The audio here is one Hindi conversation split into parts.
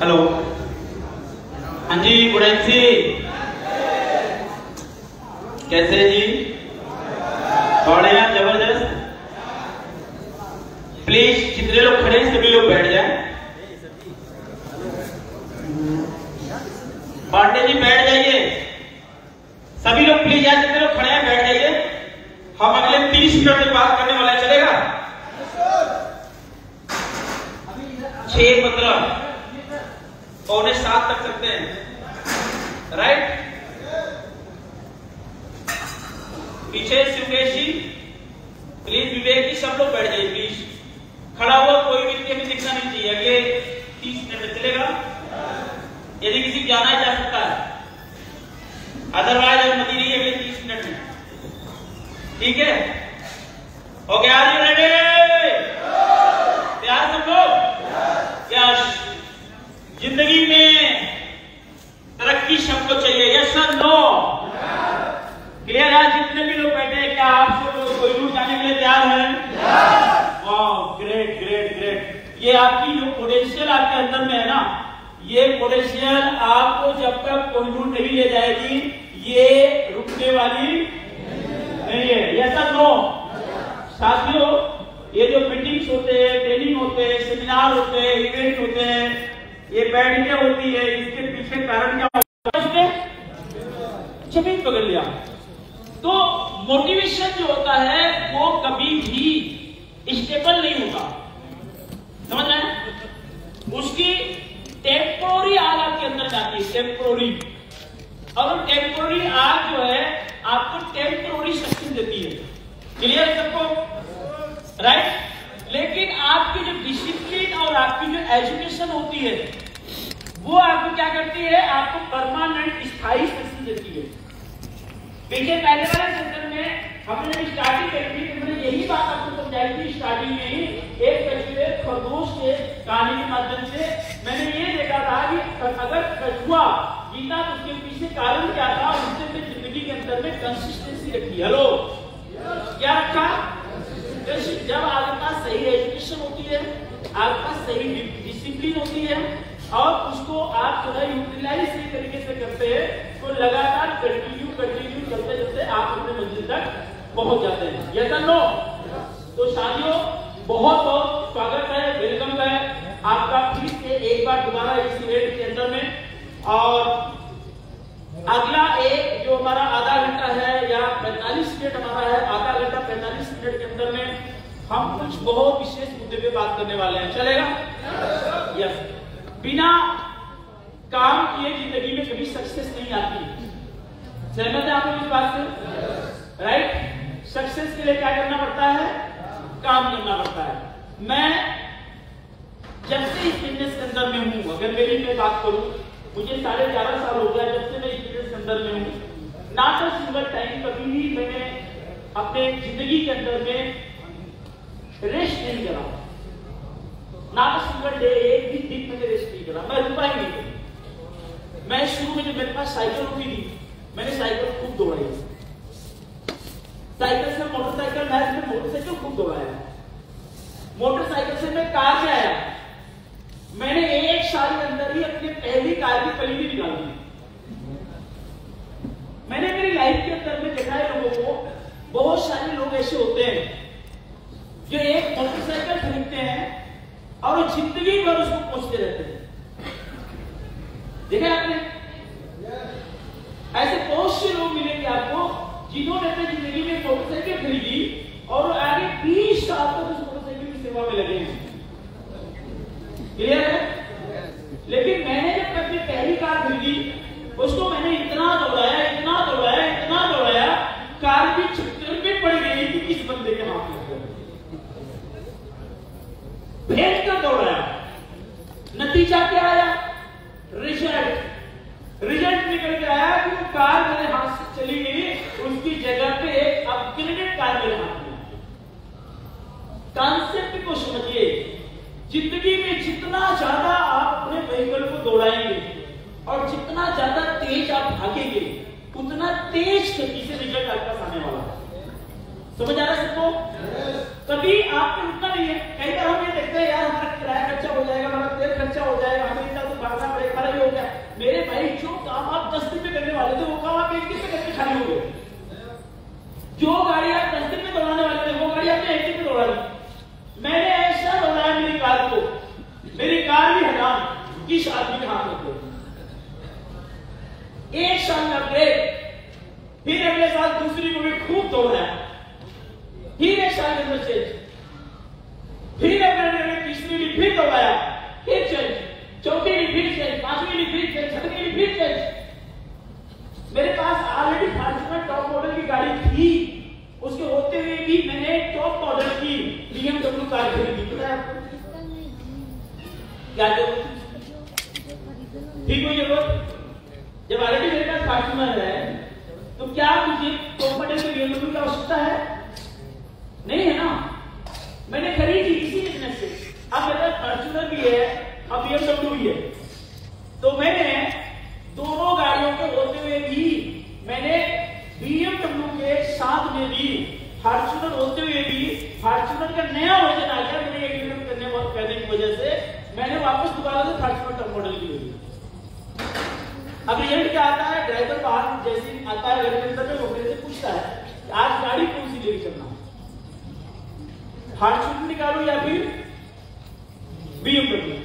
हेलो, हाँ जी गुड़ैन जी, कैसे जी? बढ़िया, जबरदस्त। प्लीज जितने लोग खड़े हैं सभी लोग बैठ जाएं। पांडे जी बैठ जाइए, सभी लोग प्लीज यार, जितने लोग खड़े हैं बैठ जाइए। हम अगले 30 मिनट में बात करने वाले हैं, चलेगा? 6:15 6:45 तक सकते हैं, राइट? पीछे शिवकेश जी, प्लीज विवेक जी, सब लोग बैठ जाइए प्लीज। खड़ा हुआ कोई व्यक्ति हमें दिखना नहीं चाहिए। अगले 30 मिनट में चलेगा? यदि किसी को जाना है जा सकता है, अदरवाइज अनुमति नहीं है अगले 30 मिनट में, ठीक है? Okay, are you ready? तैयार सब लोग? यस। जिंदगी में तरक्की सबको चाहिए, यस सर? नो? क्लियर है? जितने भी लोग बैठे हैं, क्या आप सब कोई दूर जाने के लिए तैयार हैं? वाह, ग्रेट ग्रेट ग्रेट। ये आपकी जो पोटेंशियल आपके अंदर में है ना, ये पोटेंशियल आपको जब तक कोई दूर नहीं ले जाएगी, ये रुकने वाली नहीं है, यस सर? नो? साथियों, ये जो मीटिंग्स होते हैं, ट्रेनिंग होते हैं, सेमिनार होते हैं, इवेंट होते हैं, ये बैठकें होती है, इसके पीछे कारण क्या होता है? उसने जमीन पकड़ लिया। तो मोटिवेशन जो होता है वो कभी भी स्टेबल नहीं होता, समझ रहे हैं? उसकी टेम्पोररी आग आपके अंदर जाती है, टेम्पोररी। और टेम्पोररी आग जो है आपको टेम्पोररी सक्सेस देती है। क्लियर सबको? राइट? लेकिन आपकी जो डिसिप्लिन और आपकी जो एजुकेशन होती है वो आपको क्या करती है? आपको परमानेंट स्थायी सक्सेस देती है। देखिए, पहले वाले सेशन में हमने जब स्टार्टिंग करी थी तो मैंने यही बात आपको समझाई थी। स्टार्टिंग में ही एक कछुए खरगोश के कहानी के माध्यम से मैंने ये देखा था कि अगर कछुआ जीता तो उसके पीछे कारण क्या था? उसने अपनी जिंदगी के अंदर में कंसिस्टेंसी रखी। हेलो, क्या रखा? जब आपके पास सही एजुकेशन होती है, आपके पास सही डिसिप्लिन होती है और उसको आप जो है यूटिलाइज सही तरीके से करते हैं, तो लगातार कंटिन्यू करते करते आप अपने मंजिल तक पहुंच जाते हैं। यस और नो? तो साथियों, बहुत बहुत स्वागत है, वेलकम है आपका फिर से एक बार दोबारा इस इवेंट के अंदर में। और अगला एक जो हमारा आधा घंटा है या 45 मिनट हमारा है, आधा घंटा 45 मिनट के अंदर में हम कुछ बहुत विशेष मुद्दे पे बात करने वाले हैं, चलेगा? यस। बिना काम किए जिंदगी में कभी सक्सेस नहीं आती। सहमत है आप लोग इस बात से? राइट? सक्सेस के लिए क्या करना पड़ता है? काम करना पड़ता है। मैं जब से इस बिजनेस के अंदर में हूं, अगर मेरी मैं बात करूं, मुझे 11.5 साल हो गया जब से मैं इस बिजनेस के अंदर में हूं। ना तो सिंगल टाइम कभी भी मैंने अपने जिंदगी के अंदर में रेस्ट नहीं करा, ना तो सिंगल डे, एक भी दिन मैंने रेस्ट नहीं करा, मैं रुका ही नहीं। मैं शुरू में जब मेरे पास साइकिल होती थी, मैंने साइकिल खूब दौड़ाई। साइकिल से मोटरसाइकिल, मैं मोटरसाइकिल खूब दौड़ाया। मोटरसाइकिल से मैं कार में आया, मैंने 1 साल के अंदर ही अपनी पहली कार की पलीदी निकाल दी। मैंने मेरी लाइफ के अंदर में देखा है लोगों को, बहुत सारे लोग ऐसे होते हैं जो एक मोटरसाइकिल खरीदते हैं और जिंदगी भर उसको पोंछते रहते हैं। देखा आपने? ऐसे बहुत से लोग मिलेंगे आपको जिन्होंने अपनी जिंदगी में मोटरसाइकिल खरीदी और आगे 20 साल तक उस मोटरसाइकिल की सेवा में लगे हैं। क्लियर है? लेकिन मैंने जब अपनी पहली कार खरीदी, उसको मैंने इतना दौड़ाया, कार की चक्कर में पड़ गई कि किस बंदे के हाथ में भेज कर दौड़ाया। नतीजा क्या आया? रिजल्ट निकल के आया कि वो कार मेरे हाथ से चली गई, उसकी जगह पे एक अपग्रेडेड कार मेरे हाथ में। कॉन्सेप्ट को समझिए, जिंदगी में जितना ज्यादा आप अपने व्हीकल को दौड़ाएंगे और जितना ज्यादा तेज आप भागेंगे, उतना तेज गति से रिजल्ट आपके पास आने वाला है। समझ आ रहा है सबको? कभी आपको रुकना नहीं है। कई बार हम ये देखते हैं, यार हमारा किराया खर्चा हो जाएगा, हमारा तेल खर्चा हो जाएगा, हमें इतना तो किस आदमी के हाथ होते हैं? एक साल में अपग्रेड, फिर अगले साल दूसरी को भी खूब दौड़ाया, फिर एक साल के अंदर चेंज, फिर अगले तीसरी ली फिर दौड़ाया, फिर चेंज, चौथी ली फिर चेंज, पांचवी ली फिर चेंज, छठवीं ली फिर चेंज। मेरे पास ऑलरेडी फॉर्च्यूनर टॉप मॉडल की गाड़ी थी, उसके होते हुए भी मैंने टॉप मॉडल की BMW कार खरीदी। पता है आपको क्या जरूरत ठीक हुई जरूरत? जब ऑलरेडी मेरे पास फॉर्च्यूनर है तो क्या मुझे टॉप मॉडल की BMW की आवश्यकता है? नहीं है ना। मैंने खरीदी इसी बिजनेस से। अब मेरे पास फॉर्च्यूनर भी है, अब BMW भी है, तो मैंने दोनों गाड़ियों के होते हुए भी मैंने BMW के साथ में भी फॉर्च्यूनर होते हुए भी फॉर्च्यूनर का नया वर्जन आ गया। मैंने एग्रीमेंट करने की वजह से मैंने वापस दोबारा से फॉर्च्यूनर टॉप मॉडल की ली। अब रिजल्ट क्या आता है? ड्राइवर बाहर जैसे आता है गाड़ी के अंदर में होकर से पूछता है आज गाड़ी कौन सी लेके चलना, फॉर्च्यूनर निकालो या फिर BMW?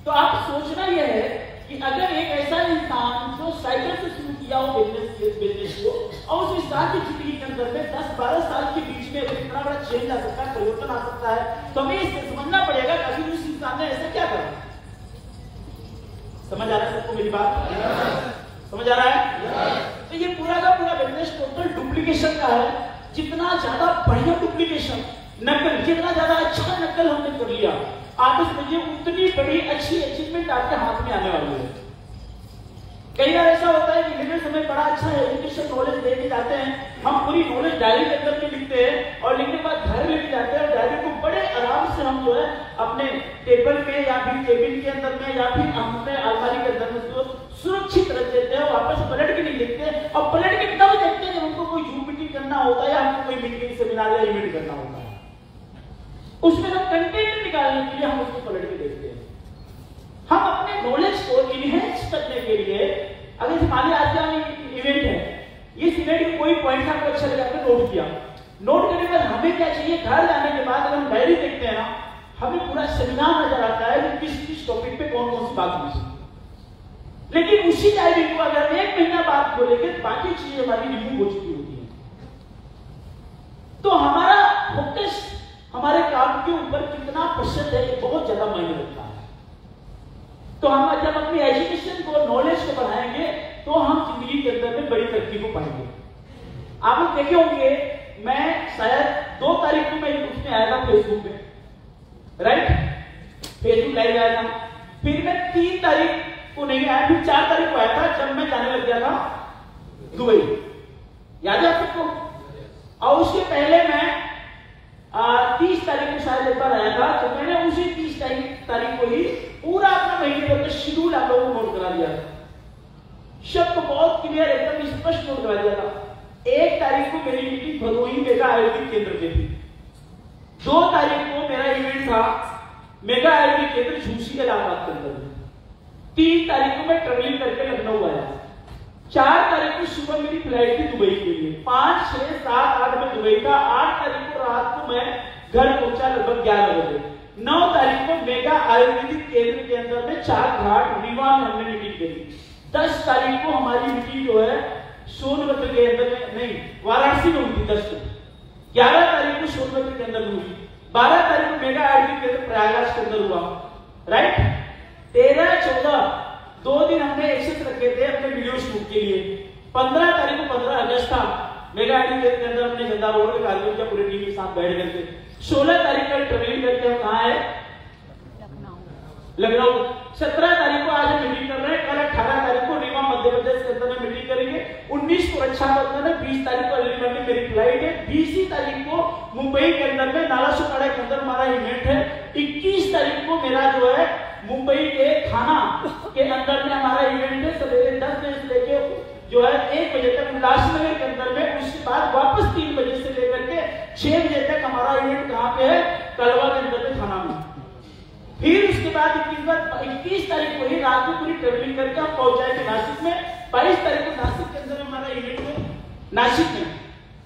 तो आप सोचना यह है कि अगर एक ऐसा इंसान जो साइकिल से शुरू किया हो बिजनेस को और उस इंसान की जिंदगी के अंदर में 10-12 साल के बीच में इतना बड़ा चेंज आ सकता है, परिवर्तन आ सकता है, तो हमें इससे समझना पड़ेगा कि अभी उस इंसान ने ऐसा क्या करा। समझ आ रहा है सबको मेरी बात? समझ आ रहा है? तो ये पूरा का पूरा बिजनेस टोटल डुप्लीकेशन का है। जितना ज्यादा बढ़िया डुप्लीकेशन, नकल, जितना ज्यादा अच्छा नकल हमने कर लिया, आप समझिए उतनी बड़ी अच्छी अचीवमेंट आपके हाथ में आने वाली है। कई बार ऐसा होता है कि लिमिट हमें बड़ा अच्छा एजुकेशन नॉलेज देके जाते हैं, हम पूरी नॉलेज डायरी के अंदर में लिखते हैं और लिखने के बाद घर लेके जाते हैं और डायरी को बड़े आराम से हम जो है अपने टेबल पे या फिर केबिन के अंदर में या फिर अपने अलमारी के अंदर में उसको सुरक्षित रख देते हैं, वापस पलट के नहीं देखते और पलट के तब देखते हैं जब हमको कोई जूम मीटिंग करना होता है या हमको कोई मीटिंग सेमिनार या इवेंट करना होता है। उसमें हम कंटेंट निकालने के लिए हम उसको पलट के देखते हैं। हम अपने नॉलेज को इनहेंस करने के लिए, अगर मान लीजिए आज का इवेंट है, इस इवेंट के कोई पॉइंट आपको अच्छा लगा, आपने नोट किया, नोट करने के बाद हमें क्या चाहिए, घर जाने के बाद अगर हम डायरी देखते हैं ना, हमें पूरा सेमिनार नजर आता है कि किस किस टॉपिक पे कौन कौन सी बात हुई। लेकिन उसी डायरी को अगर 1 महीना बाद खोलेंगे बाकी चीजें हमारी रिमूव हो चुकी होती है। तो हमारा फोकस हमारे काम के ऊपर कितना % है ये बहुत ज्यादा मायने रखता है। तो हम जब अपनी एजुकेशन को, नॉलेज को बढ़ाएंगे तो हम जिंदगी के अंदर में बड़ी तरक्की को पाएंगे। आप लोग देखे होंगे, मैं शायद 2 तारीख को मैं उसमें आया था फेसबुक पे, राइट, फेसबुक लाइव आया था, फिर मैं 3 तारीख को नहीं आया, फिर 4 तारीख को आया था जब मैं जाने लग गया था दुबई, याद है आप सबको? और उसके पहले मैं 30 तारीख को शायद एक बार आया था, तो मैंने उसी 30 तारीख को ही पूरा अपना महीने का शेड्यूल आप लोगों को नोट करा दिया था। शब्द बहुत क्लियर, एकदम स्पष्ट नोट करा दिया था। 1 तारीख को मेरी मीटिंग भदोही मेगा आयुर्वेदिक केंद्र पे थी। 2 तारीख को मेरा इवेंट था मेगा आयुर्वेदिक केंद्र झूसी इलाहाबाद के अंदर में। 3 तारीख को मैं ट्रेवलिंग करके लखनऊ आया। 4 तारीख को सुबह मेरी फ्लाइट थी दुबई के लिए। 5, 6, 7, 8 में दुबई का। 8 तारीख को रात को मैं घर पहुंचा लगभग 11 बजे। 9 तारीख को मेगा आयुर्वेदिक केंद्र के अंदर में 4 घाट रीवा में हमने मीटिंग करी। 10 तारीख को हमारी मीटिंग जो है सोनभद्र के अंदर में नहीं, वाराणसी में हुई थी 10 को। 11 तारीख को सोनभद्र के अंदर हुई। 12 तारीख को मेगा आयुर्वेदिक केंद्र प्रयागराज के अंदर हुआ, राइट। 13, 14 2 दिन हमने एक्सेस रखे थे अपने वीडियो शूट के लिए। 15 तारीख को 15 अगस्त था, मेगा आयुर्वेदिक केंद्र अंदर हमने जनता रोड में कार्यक्रम किया पूरे टीम के साथ बैठ करके। 16 तारीख को ट्रेवलिंग करके हम कहाँ है, लखनऊ। 17 तारीख को आज हम मीटिंग कर रहे हैं, कल 18 तारीख को रीवा मध्य प्रदेश के अंदर में मीटिंग करेंगे। 19 को रक्षाबंधन है, 20 तारीख को अर्ली मॉर्निंग मेरी फ्लाइट है। 20 तारीख को मुंबई के अंदर में नालासोपारा के अंदर हमारा इवेंट है। 21 तारीख को मेरा जो है मुंबई के थाना के अंदर में हमारा इवेंट है। सवेरे 10 बजे से लेके जो है 1 बजे तक उल्लासनगर के अंदर में। उसके बाद वापस 3 बजे से लेकर के 6 बजे तक हमारा इवेंट कहाँ पे है, कलवा के अंदर में, थाना में। फिर उसके बाद 21 तारीख को ही रात में पूरी ट्रेवलिंग करके हम पहुंच जाएंगे नासिक में। 22 तारीख को नासिक के अंदर हमारा इवेंट है, नासिक में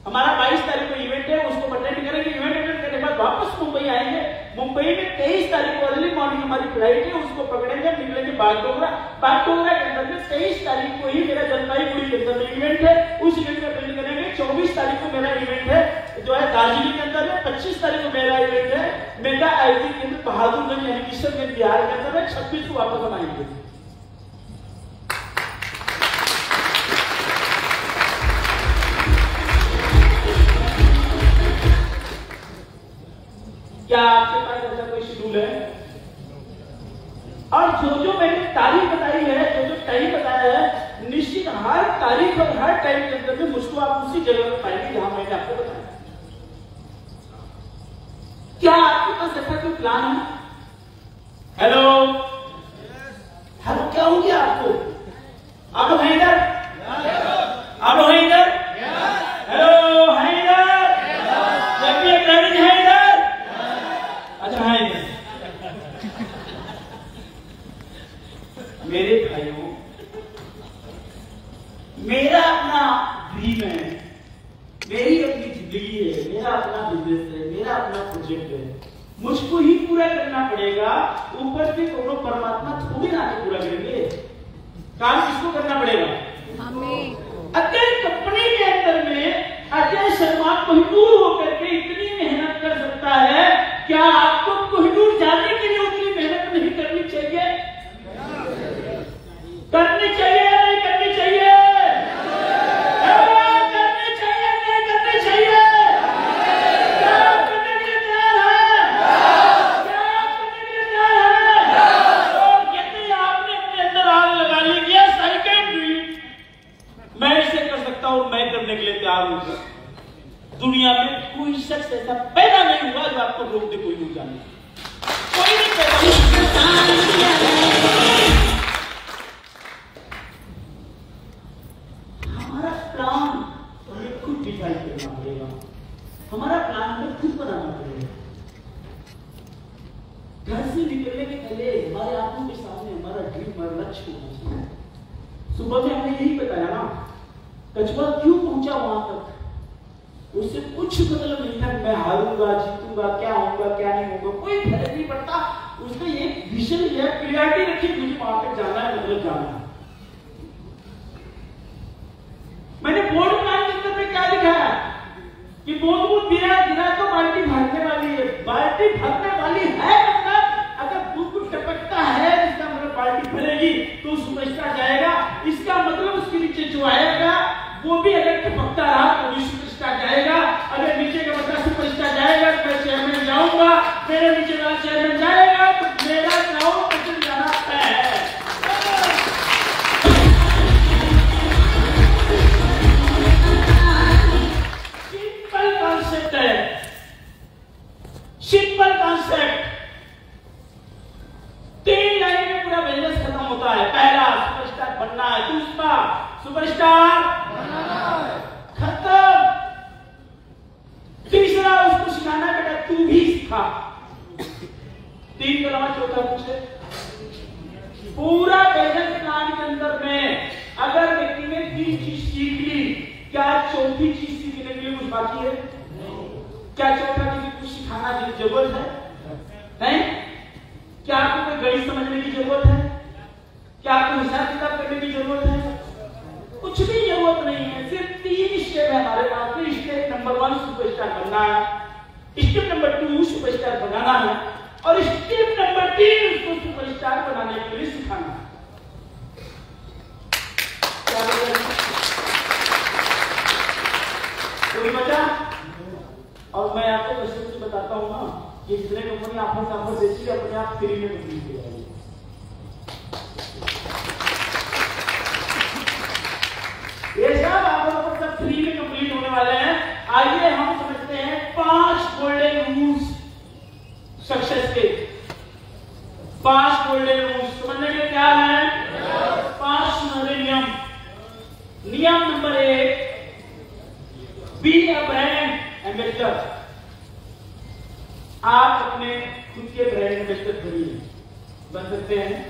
हमारा 22 तारीख को इवेंट है, उसको अटेंड करेंगे। इवेंट अटेंड करने के बाद वापस मुंबई आएंगे। मुंबई में 23 तारीख को अर्ली मॉर्निंग हमारी फ्लाइट है, उसको पकड़ेंगे, निकलेंगे बागडोगरा के अंदर में 23 तारीख को ही मेरा जलपाईगुड़ी के अंदर में इवेंट है, उस इवेंट में अटेंड करेंगे। 24 तारीख को मेरा इवेंट है जो है दार्जिलिंग के अंदर में, 25 तारीख को मेरा इवेंट है मेगा आईटी के अंदर बहादुरगंज यानी किशनगंज बिहार के अंदर में। 26 को वापस हम आएंगे। क्या आपके पास ऐसा कोई शेड्यूल है? और जो मैंने तारीख बताई है, जो टाइम बताया है, निश्चित हर तारीख और हर टाइम के अंदर में मुझको आप उसी जगह पर पाएंगे जहां मैंने आपको बताया। क्या आपके पास ऐसा कोई प्लान है? हेलो हेलो, क्या हो गया आपको? आप लोग हैं इधर? आप लोग हैं इधर? हेलो, हैं इधर? जब भी एक रनिंग है इधर? अच्छा है इधर। मेरे भाइयों, मेरा अपना ड्रीम है, मेरी अपनी जिंदगी है, मेरा अपना बिजनेस है, मेरा अपना प्रोजेक्ट है, मुझको ही पूरा करना पड़ेगा। ऊपर से कोनो परमात्मा थोड़ी ना आके पूरा करेंगे। काम किसको करना पड़ेगा? हमें। अगर कंपनी के अंदर में अजय शर्मा कोहिनूर होकर के इतनी मेहनत कर सकता है, क्या आपको कोहिनूर जाने के लिए उतनी मेहनत नहीं करनी चाहिए? करनी चाहिए या नहीं करनी चाहिए? करनी चाहिए नहीं करनी चाहिए? क्या आप करने के लिए तैयार है? क्या आप करने के लिए तैयार है? और यदि आपने अपने अंदर आग लगा ली कि आई कैन डू इट, मैं इसे कर सकता हूं, मैं करने के लिए तैयार हूं, दुनिया में कोई शख्स ऐसा पैदा नहीं हुआ जो आपको रोक दे। कोई नहीं जाने, कोई नहीं पैदा। हमारा प्लान हमें खुद डिसाइड करना पड़ेगा, हमारा प्लान हमें खुद बनाना पड़ेगा। घर से निकलने के पहले हमारे आंखों के सामने हमारा ड्रीम, हमारा लक्ष्य होना चाहिए। सुबह में हमने यही बताया ना, कछुआ क्यों पहुंचा वहां तक, उससे कुछ मतलब नहीं था मैं हारूंगा, जीतूंगा, क्या होगा क्या नहीं होगा, कोई फर्क नहीं पड़ता। उसने एक विजन लिया, क्लियरिटी रखी, मुझे वहां तक जाना है, मतलब जाना है। मैंने बोर्ड प्लान के अंदर में क्या लिखा है कि बूंद गिरा गिरा तो बाल्टी भरने वाली है। बाल्टी भरने वाली है मतलब अगर बूंद टपकता है इसका मतलब बाल्टी भरेगी तो सुपरस्टार जाएगा। इसका मतलब उसके नीचे जो आएगा वो भी अगर टपकता रहा तो भी सुपरस्टार जाएगा। अगर नीचे का बच्चा सुपरस्टार जाएगा तो मैं चेयरमैन जाऊंगा, मेरे नीचे वाला चेयरमैन जाएगा तो मेरा गाँव पसंद जाना तय है। सिंपल कॉन्सेप्ट, 3 लाइन में पूरा बिजनेस खत्म होता है। पहला सुपरस्टार बनना है, दूसरा सुपरस्टार बनना है, खत्म। तीसरा उसको सिखाना बेटा तू भी सीखा। 3 के अलावा चौथा कुछ है। पूरा बिजनेस प्लान के अंदर में अगर व्यक्ति ने 3 चीज सीख ली, क्या चौथी चीज सीखने के लिए कुछ बाकी है? क्या चौथा चीज कुछ सिखाना की जरूरत है? क्या आपको कोई गणित समझने की जरूरत है? क्या आपको हिसाब किताब करने की जरूरत है? कुछ भी जरूरत नहीं है। सिर्फ 3 स्टेप है हमारे पास। स्टेप नंबर 1 सुपरस्टार बनना है, स्टेप नंबर 2 सुपरस्टार बनाना है, और स्टेप नंबर 3 उसको सुपरस्टार बनाने के लिए सिखाना है। कोई बचा? और मैं आपको कसम से बताता हूं ना कि जितने कंपनी आपस देती है अपने आप फ्री में कंप्लीट हो जाएगी। ये सब आप सब फ्री में कंप्लीट होने वाले हैं। आइए हम समझते हैं 5 गोल्डन रूल्स सक्सेस के। 5 गोल्डन रूल्स समझने के क्या है? 5 सुनहरे नियम। नियम number 1, be a brand ambassador. आप अपने खुद के ब्रांड एम्बेसडर बन सकते हैं।